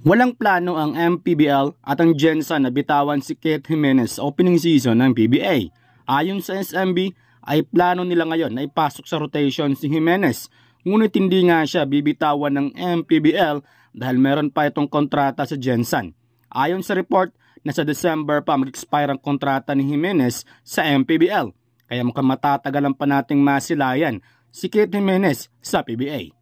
Walang plano ang MPBL at ang Gensan na bitawan si Keith Jimenez sa opening season ng PBA. Ayon sa SMB ay plano nila ngayon na ipasok sa rotation si Jimenez, ngunit hindi nga siya bibitawan ng MPBL dahil meron pa itong kontrata sa Gensan. Ayon sa report, nasa December pa mag-expire ang kontrata ni Jimenez sa MPBL, kaya mukhang matatagalan pa nating masilayan si Keith Jimenez sa PBA.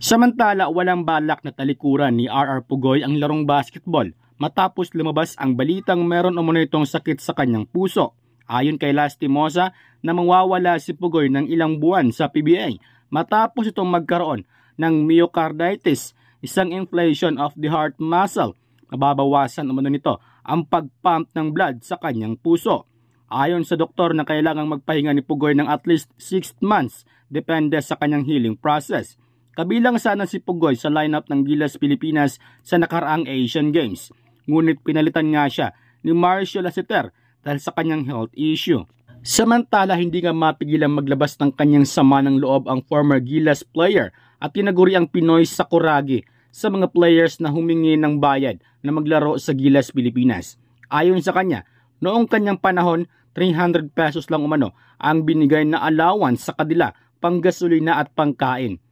Samantala, walang balak na talikuran ni RR Pugoy ang larong basketball matapos lumabas ang balitang meron umano itong sakit sa kanyang puso. Ayon kay Lastimosa na mawawala si Pugoy ng ilang buwan sa PBA matapos itong magkaroon ng myocarditis, isang inflation of the heart muscle. Mababawasan umano nito ang pagpump ng blood sa kanyang puso. Ayon sa doktor na kailangang magpahinga ni Pugoy ng at least 6 months depende sa kanyang healing process. Kabilang sana si Pugoy sa lineup ng Gilas Pilipinas sa nakaraang Asian Games. Ngunit pinalitan nga siya ni Marcio Laceter dahil sa kanyang health issue. Samantala, hindi nga mapigilang maglabas ng kanyang sama ng loob ang former Gilas player at tinaguri ang Pinoy Sakuragi sa mga players na humingi ng bayad na maglaro sa Gilas Pilipinas. Ayon sa kanya, noong kanyang panahon, 300 pesos lang umano ang binigay na allowance sa kadila, panggasolina at pangkain.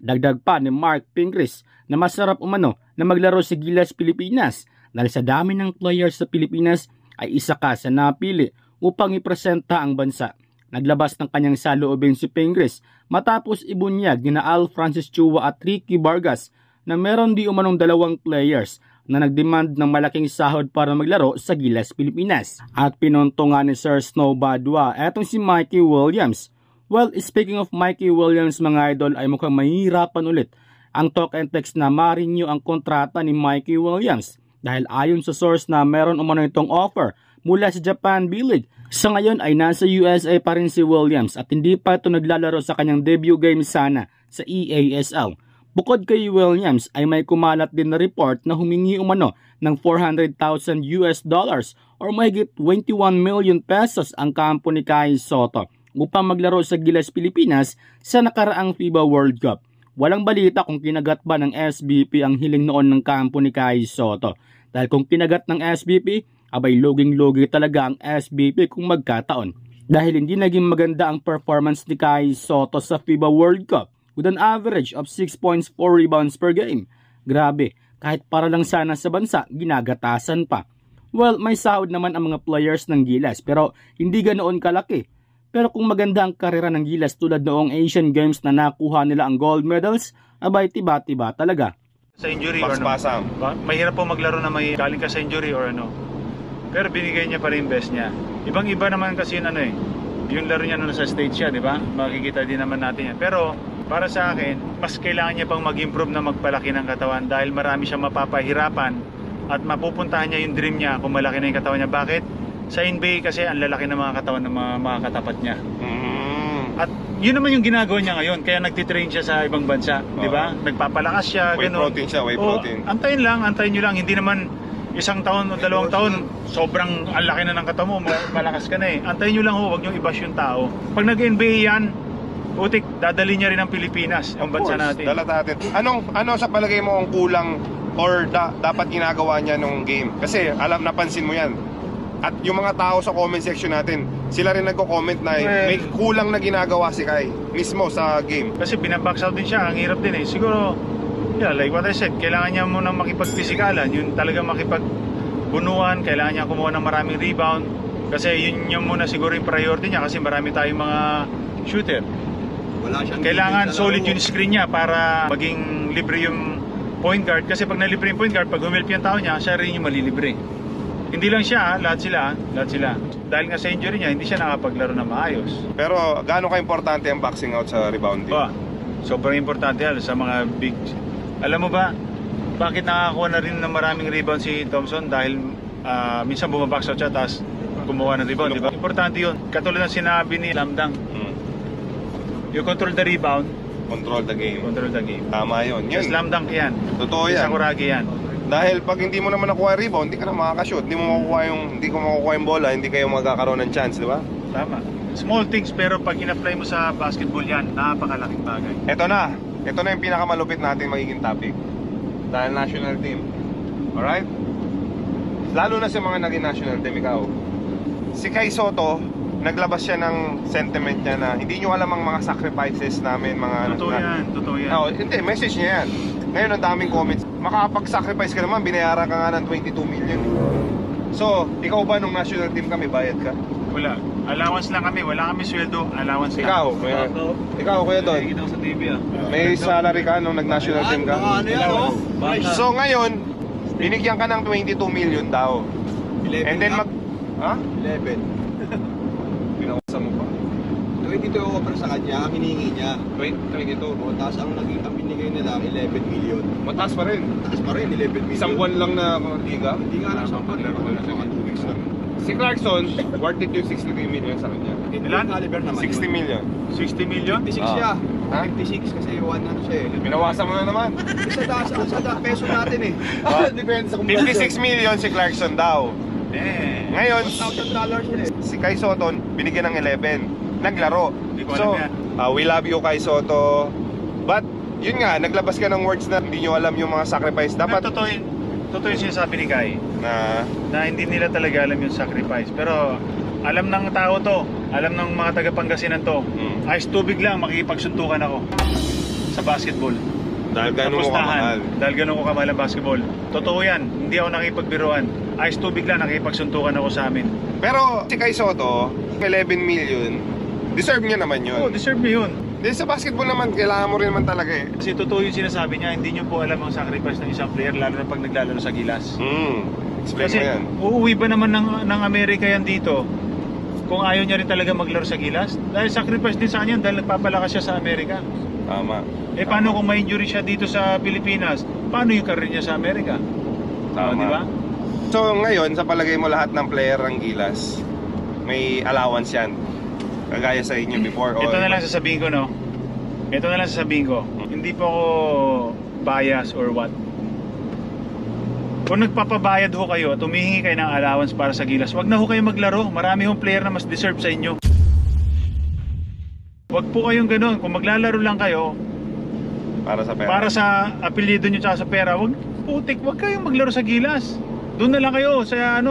Dagdag pa ni Mark Pingris na masarap umano na maglaro sa Gilas Pilipinas dahil sa dami ng players sa Pilipinas ay isa ka sa napili upang ipresenta ang bansa. Naglabas ng kanyang saloobin si Pingris matapos ibunyag ni Al Francis Chua at Ricky Vargas na meron di umanong 2 players na nagdemand ng malaking sahod para maglaro sa Gilas Pilipinas. At pinonto nga ni Sir Snow Badua etong si Mikey Williams. Well, speaking of Mikey Williams mga idol, ay mukhang mahirapan ulit ang talk and text na ma-renew ang kontrata ni Mikey Williams dahil ayon sa source na meron umano itong offer mula sa Japan B-League. Sa ngayon ay nasa USA pa rin si Williams at hindi pa ito naglalaro sa kanyang debut game sana sa EASL. Bukod kay Williams ay may kumalat din na report na humingi umano ng $400,000 or mahigit 21 million pesos ang kampo ni Kai Sotto upang maglaro sa Gilas Pilipinas sa nakaraang FIBA World Cup. Walang balita kung kinagat ba ng SBP ang hiling noon ng kampo ni Kai Sotto. Dahil kung kinagat ng SBP, abay loging-logi talaga ang SBP kung magkataon. Dahil hindi naging maganda ang performance ni Kai Sotto sa FIBA World Cup with an average of 6.4 rebounds per game. Grabe, kahit para lang sana sa bansa, ginagatasan pa. Well, may sahod naman ang mga players ng Gilas pero hindi ganoon kalaki. Pero kung maganda ang karera ng Gilas tulad noong Asian Games na nakuha nila ang gold medals, abay tiba-tiba talaga. Sa injury or ano? Mahirap po maglaro na may galing ka sa injury or ano. Pero binigay niya pa rin best niya. Ibang-iba naman kasi yun ano eh. Yung laro niya nung sa stage siya, di ba? Makikita din naman natin yan. Pero para sa akin, mas kailangan niya pang mag-improve na magpalaki ng katawan dahil marami siyang mapapahirapan at mapupuntahan niya yung dream niya kung malaki na yung katawan niya. Bakit? Sa NBA kasi ang lalaki ng mga katawan ng mga katapat niya. At yun naman yung ginagawa niya ngayon. Kaya nagtitrain siya sa ibang bansa, di ba? Nagpapalakas siya, whey protein siya, whey protein. Antayin nyo lang, hindi naman 1 taon o 2 taon, sobrang ang laki na ng katawan mo, malakas ka na eh. Antayin nyo lang huwag nyo i-bash yung tao. Pag nag-NBA yan, putik, dadali niya rin ang Pilipinas, ang bansa natin. Dala natin. Ano sa palagay mo ang kulang or dapat ginagawa niya nung game? Kasi napansin mo yan. At yung mga tao sa comment section natin, sila rin nagko-comment na may kulang na ginagawa si Kai mismo sa game. Kasi binabox out din siya, ang hirap din eh. Siguro, yeah, like what I said, kailangan niya muna makipag-pisikalan. Yun talaga makipag-bunuan, kailangan niya kumuha ng maraming rebound. Kasi yun muna siguro yung priority niya kasi marami tayong mga shooter. Kailangan solid yung screen niya para maging libre yung point guard. Kasi pag nalibre yung point guard, pag humilp yung tao niya, siya rin yung malilibre. Hindi lang siya, lahat sila. Dahil nga sa injury niya, hindi siya nakapaglaro na maayos. Pero gaano ka-importante ang boxing out sa rebounding? Sobrang importante yan sa mga big. Alam mo ba, bakit nakakuha na rin ng maraming rebound si Thompson? Dahil minsan bumabox out siya, tapos kumuha ng rebound, di ba? Importante yun. Katulad ng sinabi ni Lamdang, you control the rebound, control the game. Tama yun. Slam dunk yan. Totoo yan. Sakuragi yan. Dahil pag hindi mo naman nakuha rebound, hindi ka na makakashoot. Hindi mo makukuha yung bola, hindi kayo magkakaroon ng chance, di ba? Tama. Small things pero pag in-apply mo sa basketball yan, napakalaking bagay. Ito na yung pinakamalupit natin magiging topic. Dahil national team. Alright? Lalo na sa mga naging national team, ikaw. Si Kai Soto, naglabas siya ng sentiment niya na hindi nyo alam ang mga sacrifices namin, mga... Totoo yan. Oh, hindi, message niya yan. Ngayon, ang daming comments. Makakapag-sacrifice ka naman, binayaran ka nga ng 22 million. So, ikaw ba nung national team kami, bayad ka? Wala. Allowance lang kami. Wala kami sweldo. Allowance lang. Ikaw, Kuya Don. Nakikita ko sa TV May salary ka nung nag-national team ka? Ano yan, oh? So ngayon, binigyan ka ng 22 million daw. 11 And then Ha? 11. Pinausa mo pa. 22 offer sa kanya, ang hinihingi niya. 22. O, tapos ang binigay nila, 11 million. Mataas pa rin. Taas pa rin, 11 million. Isang buwan lang na liga. Hindi nga lang isang buwan. Mga 2 weeks lang. Si Clarkson, worth it yung 63 million sa kanya. Ilan? Caliber naman 60 yun. million. 60 million? 56 Ah. siya. Ha? 56 kasi 1 ano siya eh. Binawasan mo na naman. Sa peso natin eh. Depende sa 56 million si Clarkson daw. Ngayon, $1,000 yun eh. si Kai Soto, binigyan ng 11. Naglaro. Hindi ko So, alam yan. we love you, Kai Soto. But, yun nga, naglabas ka ng words na hindi nyo alam yung mga sacrifice. Dapat Totoo yung sinasabi ni Kai. na Na hindi nila talaga alam yung sacrifice. Pero alam ng tao to. Alam ng mga taga-Pangasinan to. Ayos tubig lang, makikipagsuntukan ako sa basketball. dahil ganun mo kamahal. Dahil ganun ko kamahal ang basketball. Totoo yan. Hindi ako nakipagbiruan. Ayos tubig lang, nakipagsuntukan ako sa amin. Pero si Kai Soto, 11 million, deserve niya naman yun. Oo, deserve niyo yun. Dahil sa basketball naman, kailangan mo rin naman talaga eh. Kasi totoo yung sinasabi niya, hindi niyo po alam ang sacrifice ng isang player, lalo na pag naglalaro sa Gilas. Explain Kasi mo yan. uuwi ba naman ng Amerika yan dito kung ayaw niya rin talaga maglaro sa Gilas? Dahil sacrifice din sa kanya dahil nagpapalakas siya sa Amerika. Tama. Paano kung may injury siya dito sa Pilipinas? Paano yung career niya sa Amerika? Tama. Di ba? So ngayon, sa palagay mo lahat ng player ng Gilas, may allowance yan. Kagaya sa inyo before. Ito na lang sasabihin ko, no? Ito na lang sasabihin ko. Hindi po ako bias or what. Kung nagpapabayad ho kayo at humihingi kayo ng allowance para sa Gilas, wag na ho kayo maglaro. Marami hong player na mas deserve sa inyo. Wag po kayong ganun. Kung maglalaro lang kayo Para sa pera. para sa apelyido nyo tsaka sa pera, wag kayong maglaro sa Gilas. Doon na lang kayo sa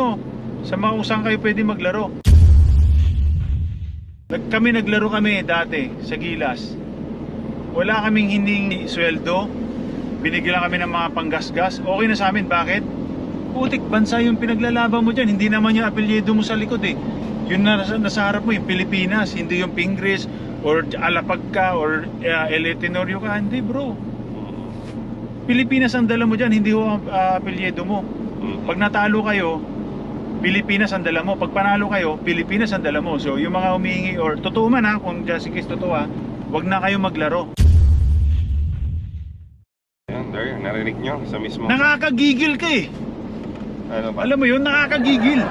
mga usang kayo pwede maglaro. Naglaro kami dati sa Gilas. Wala kaming hiningi sweldo. Binigyan lang kami ng mga panggasgas. Okay na sa amin. Bakit? Putik, bansa yung pinaglalaban mo dyan. Hindi naman yung apelyido mo sa likod eh. Yun na nasa harap mo, yung Pilipinas. Hindi yung Pingris or Alapag ka or L.A. Tenorio ka. Hindi bro. Pilipinas ang dala mo dyan. Hindi yung apelyido mo. Pag natalo kayo, Pilipinas ang dala mo. Pag panalo kayo, Pilipinas ang dala mo. So yung mga humihingi or totoo man ha, kung just in case totoo ha, wag na kayo maglaro. Ayan, there, narinig nyo sa mismo. Nakakagigil ka eh. Ano ba? Alam mo yun, nakakagigil.